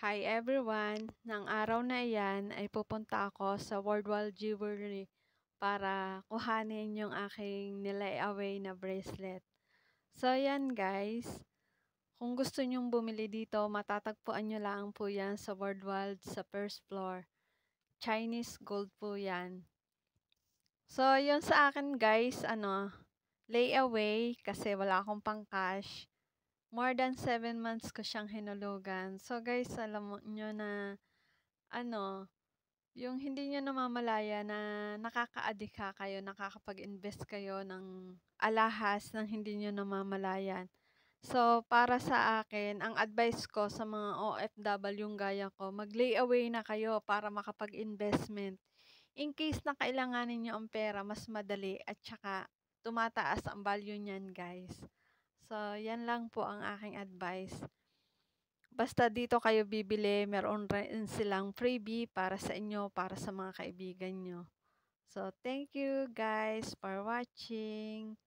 Hi everyone! Nang araw na iyan ay pupunta ako sa Worldwide Jewelry para kuhanin yung aking nilay-away na bracelet. So yan guys, kung gusto nyong bumili dito, matatagpuan nyo lang po yan sa Worldwide sa first floor. Chinese gold po yan. So yun sa akin guys, layaway kasi wala akong pang cash. More than 7 months ko siyang hinulugan. So guys, alam mo nyo na ano, yung hindi niyo namamalaya na nakakaadika kayo, nakakapag-invest kayo ng alahas ng hindi niyo namamalayan. So, para sa akin, ang advice ko sa mga OFW yung gaya ko, mag-layaway na kayo para makapag-investment. In case na kailanganin niyo ang pera, mas madali at saka tumataas ang value niyan, guys. So, yan lang po ang aking advice. Basta dito kayo bibili, meron rin silang freebie para sa inyo, para sa mga kaibigan nyo. So, thank you guys for watching.